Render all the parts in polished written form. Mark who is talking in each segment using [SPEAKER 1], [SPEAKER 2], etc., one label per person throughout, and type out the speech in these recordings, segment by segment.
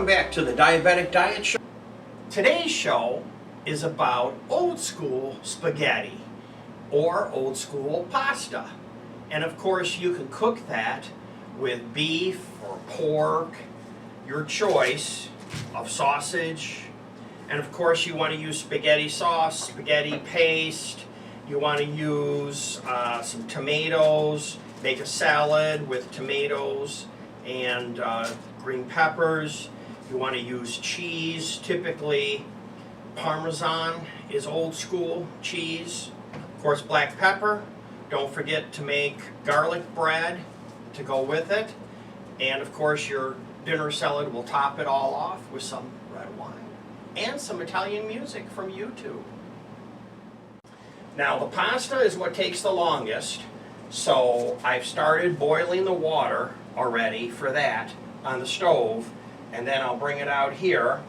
[SPEAKER 1] back to the Diabetic Diet Show. Today's show is about old school spaghetti or old school pasta. And of course you can cook that with beef or pork, your choice of sausage. And of course you want to use spaghetti sauce, spaghetti paste. You want to use some tomatoes, make a salad with tomatoes and green peppers. You want to use cheese. Typically Parmesan is old school cheese. Of course black pepper. Don't forget to make garlic bread to go with it. And of course your dinner salad will top it all off with some red wine and some Italian music from YouTube. Now the pasta is what takes the longest, so I've started boiling the water already for that on the stove, and then I'll bring it out here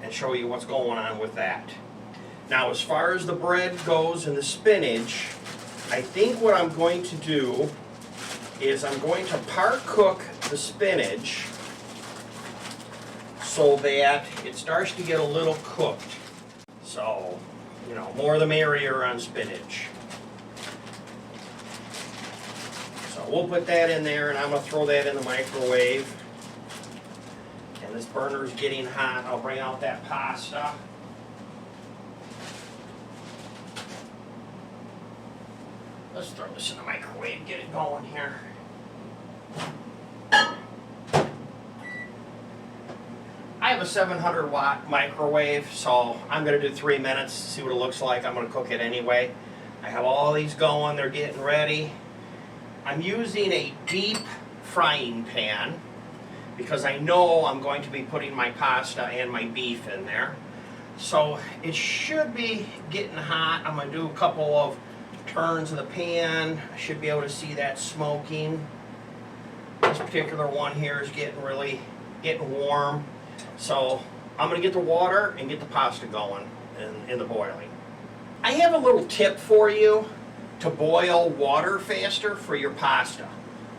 [SPEAKER 1] and show you what's going on with that. Now as far as the bread goes and the spinach, I think what I'm going to do is I'm going to part cook the spinach so that it starts to get a little cooked. So, you know, more the merrier on spinach. So we'll put that in there, and I'm going to throw that in the microwave. And this burner's getting hot. I'll bring out that pasta. Let's throw this in the microwave, get it going here. I have a 700 watt microwave, so I'm going to do 3 minutes, see what it looks like. I'm going to cook it anyway. I have all these going, they're getting ready. I'm using a deep frying pan because I know I'm going to be putting my pasta and my beef in there. So it should be getting hot. I'm going to do a couple of turns of the pan. I should be able to see that smoking. This particular one here is getting warm. So I'm going to get the water and get the pasta going in the boiling. I have a little tip for you to boil water faster for your pasta.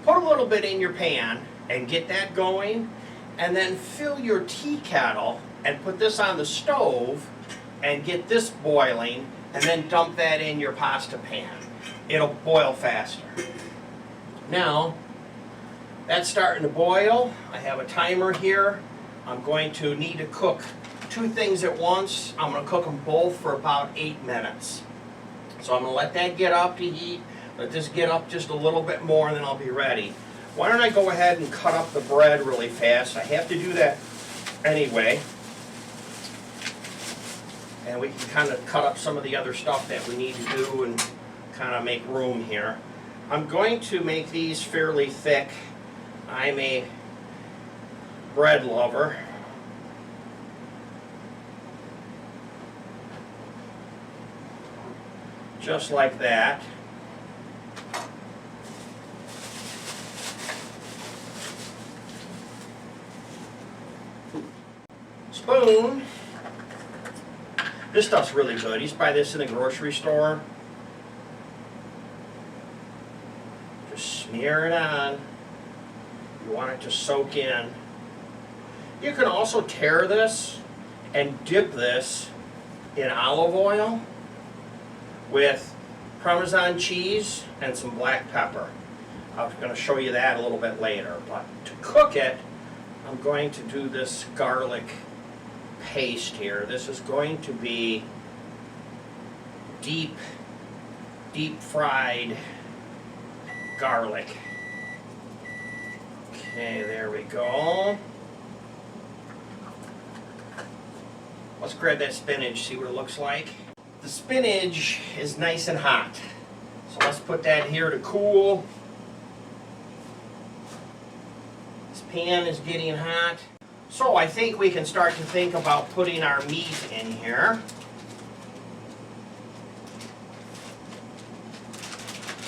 [SPEAKER 1] Put a little bit in your pan and get that going, and then fill your tea kettle and put this on the stove and get this boiling, and then dump that in your pasta pan. It'll boil faster. Now, that's starting to boil. I have a timer here. I'm going to need to cook 2 things at once. I'm going to cook them both for about 8 minutes. So I'm going to let that get up to heat. Let this get up just a little bit more, and then I'll be ready. Why don't I go ahead and cut up the bread really fast? I have to do that anyway. And we can kind of cut up some of the other stuff that we need to do and kind of make room here. I'm going to make these fairly thick. I'm a bread lover. Just like that. Spoon. This stuff's really good. You just buy this in the grocery store. Just smear it on. You want it to soak in. You can also tear this and dip this in olive oil with Parmesan cheese and some black pepper. I'm going to show you that a little bit later. But to cook it, I'm going to do this garlic paste here. This is going to be deep fried garlic. Okay, there we go. Let's grab that spinach, see what it looks like. The spinach is nice and hot, so let's put that here to cool. This pan is getting hot. So I think we can start to think about putting our meat in here.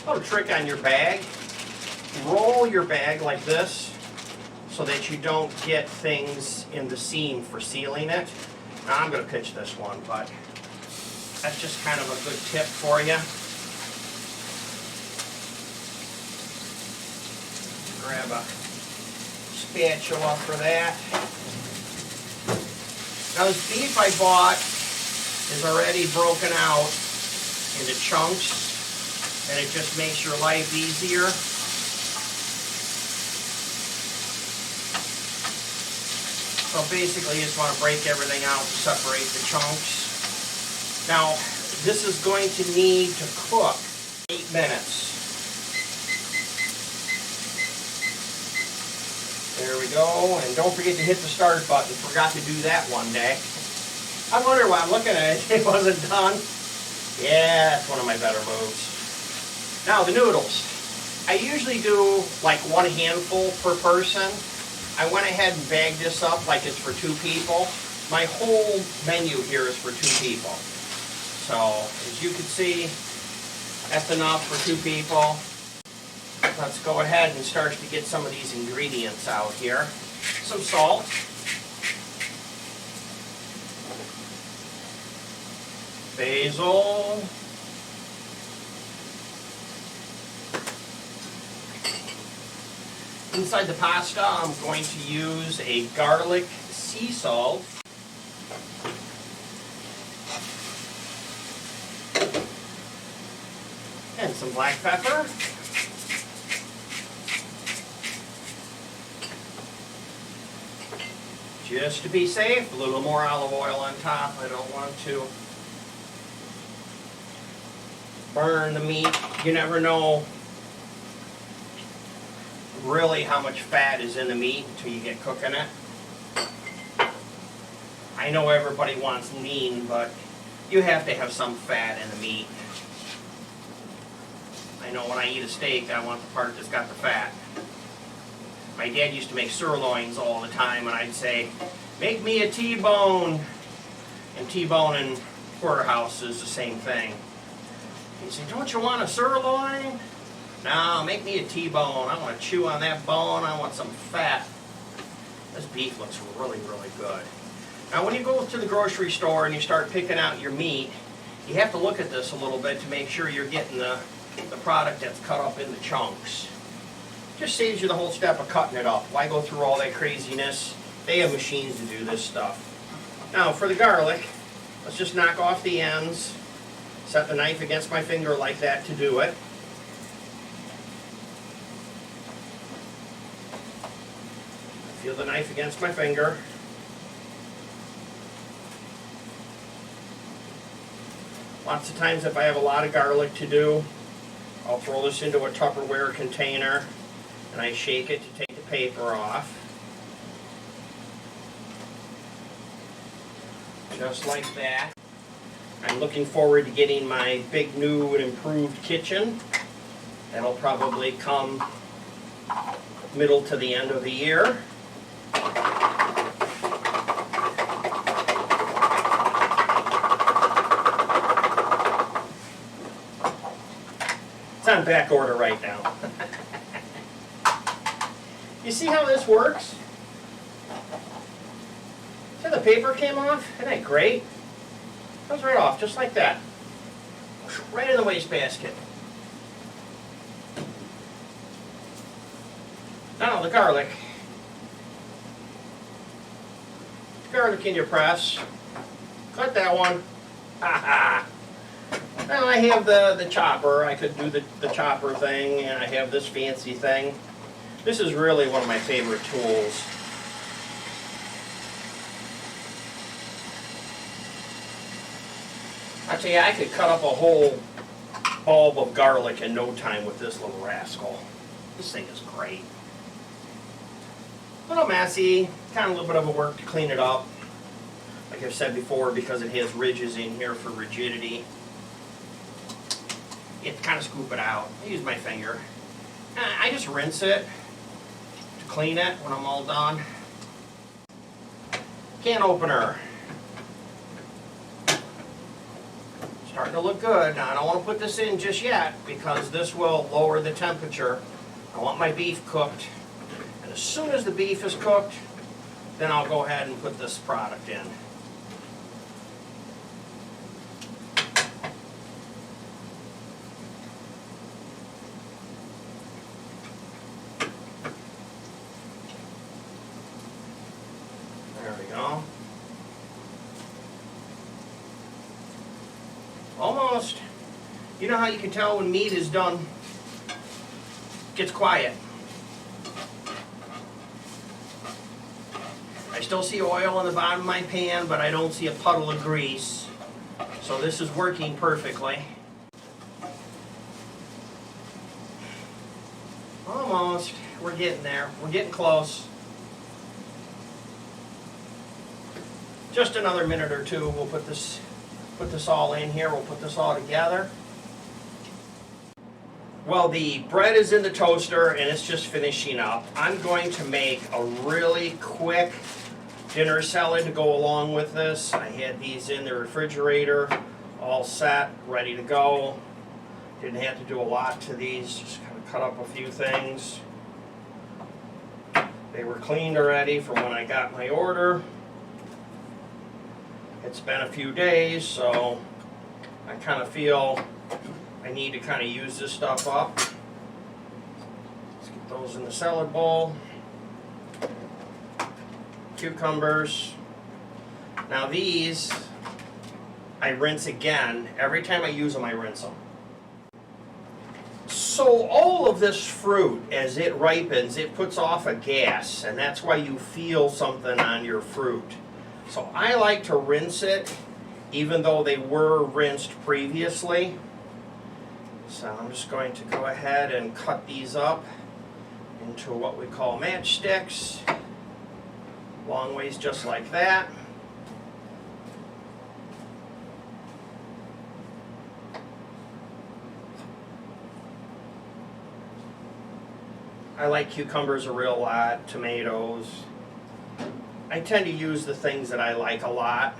[SPEAKER 1] A little trick on your bag. Roll your bag like this so that you don't get things in the seam for sealing it. Now I'm going to pitch this one, but that's just kind of a good tip for you. Grab a spatula for that. Now this beef I bought is already broken out into chunks, and it just makes your life easier. So basically you just want to break everything out to separate the chunks. Now this is going to need to cook 8 minutes. There we go, and don't forget to hit the start button. Forgot to do that one day. I wonder why I'm looking at it, it wasn't done. Yeah, that's one of my better moves. Now the noodles. I usually do like 1 handful per person. I went ahead and bagged this up like it's for 2 people. My whole menu here is for 2 people. So, as you can see, that's enough for 2 people. Let's go ahead and start to get some of these ingredients out here. Some salt. Basil. Inside the pasta, I'm going to use a garlic sea salt. And some black pepper. Just to be safe, a little more olive oil on top. I don't want to burn the meat. You never know really how much fat is in the meat until you get cooking it. I know everybody wants lean, but you have to have some fat in the meat. I know when I eat a steak, I want the part that's got the fat. My dad used to make sirloins all the time, and I'd say, make me a T-bone. And T-bone and porterhouse is the same thing. He'd say, don't you want a sirloin? No, make me a T-bone. I want to chew on that bone. I want some fat. This beef looks really, really good. Now, when you go to the grocery store and you start picking out your meat, you have to look at this a little bit to make sure you're getting the product that's cut up into chunks. Just saves you the whole step of cutting it up. Why go through all that craziness? They have machines to do this stuff. Now for the garlic, let's just knock off the ends. Set the knife against my finger like that to do it. Feel the knife against my finger. Lots of times if I have a lot of garlic to do, I'll throw this into a Tupperware container and I shake it to take the paper off. Just like that. I'm looking forward to getting my big new and improved kitchen. That'll probably come middle to the end of the year. It's on back order right now. You see how this works? See how the paper came off? Isn't that great? Comes right off, just like that. Right in the wastebasket. Now the garlic. Garlic in your press. Cut that one. Ha ha. Now I have the chopper. I could do the chopper thing, and I have this fancy thing. This is really one of my favorite tools. I tell you, I could cut up a whole bulb of garlic in no time with this little rascal. This thing is great. A little messy, kind of a little bit of a work to clean it up. Like I've said before, because it has ridges in here for rigidity. You have to kind of scoop it out. I use my finger. I just rinse it to clean it when I'm all done. Can opener. Starting to look good. Now I don't want to put this in just yet because this will lower the temperature. I want my beef cooked. And as soon as the beef is cooked, then I'll go ahead and put this product in. There we go. almost. You know how you can tell when meat is done? Gets quiet. I still see oil on the bottom of my pan, but I don't see a puddle of grease. So this is working perfectly. Almost. We're getting there. We're getting close. Just another minute or two. We'll put this all in here. We'll put this all together. Well, the bread is in the toaster and it's just finishing up. I'm going to make a really quick dinner salad to go along with this. I had these in the refrigerator, all set, ready to go. Didn't have to do a lot to these, just kind of cut up a few things. They were cleaned already from when I got my order. It's been a few days, so I kind of feel I need to kind of use this stuff up. Let's get those in the salad bowl. Cucumbers. Now these, I rinse again. Every time I use them, I rinse them. So all of this fruit, as it ripens, it puts off a gas, and that's why you feel something on your fruit. So I like to rinse it, even though they were rinsed previously. So I'm just going to go ahead and cut these up into what we call matchsticks. Long ways just like that. I like cucumbers a real lot, tomatoes. I tend to use the things that I like a lot.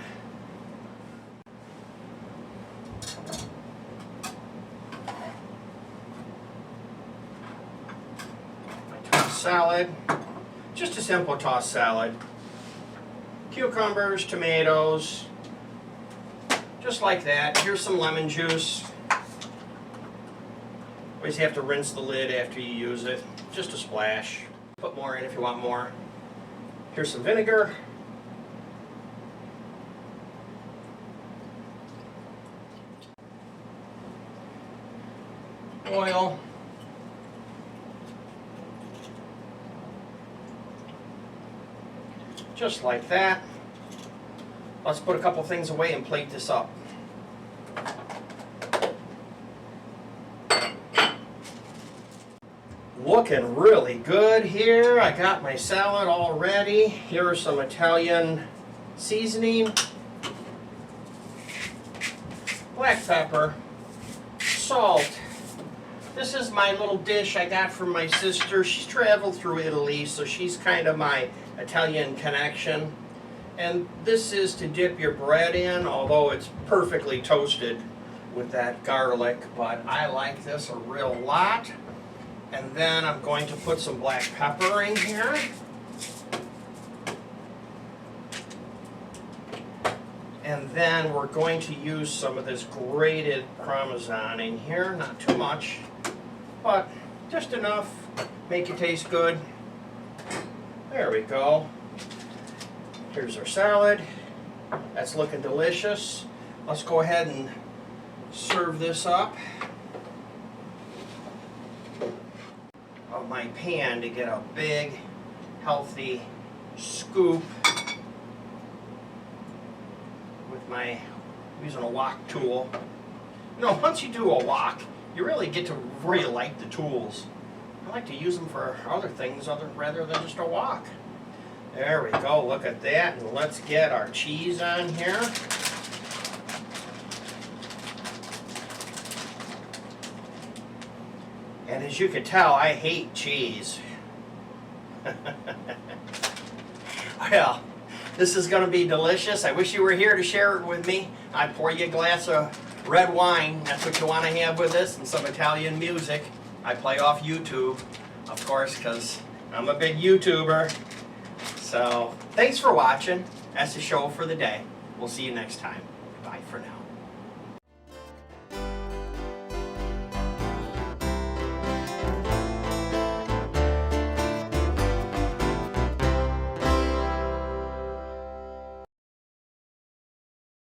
[SPEAKER 1] My tossed salad, just a simple tossed salad. Cucumbers, tomatoes, just like that. Here's some lemon juice. Always have to rinse the lid after you use it. Just a splash. Put more in if you want more. Here's some vinegar. Oil. Just like that. Let's put a couple things away and plate this up. Looking really good here. I got my salad all ready. Here are some Italian seasoning, black pepper, salt. This is my little dish I got from my sister. She's traveled through Italy, so she's kind of my Italian connection. And this is to dip your bread in, although it's perfectly toasted with that garlic, but I like this a real lot. And then I'm going to put some black pepper in here. And then we're going to use some of this grated Parmesan in here. Not too much, but just enough. Make it taste good. There we go. Here's our salad. That's looking delicious. Let's go ahead and serve this up. Of my pan to get a big, healthy scoop with my using a wok tool. You know, once you do a wok, you really get to really like the tools. I like to use them for other things rather than just a wok. There we go. Look at that, and let's get our cheese on here. And as you can tell, I hate cheese. Well, this is going to be delicious. I wish you were here to share it with me. I'd pour you a glass of red wine. That's what you want to have with this, and some Italian music. I play off YouTube, of course, because I'm a big YouTuber. So, thanks for watching. That's the show for the day. We'll see you next time. Bye for now.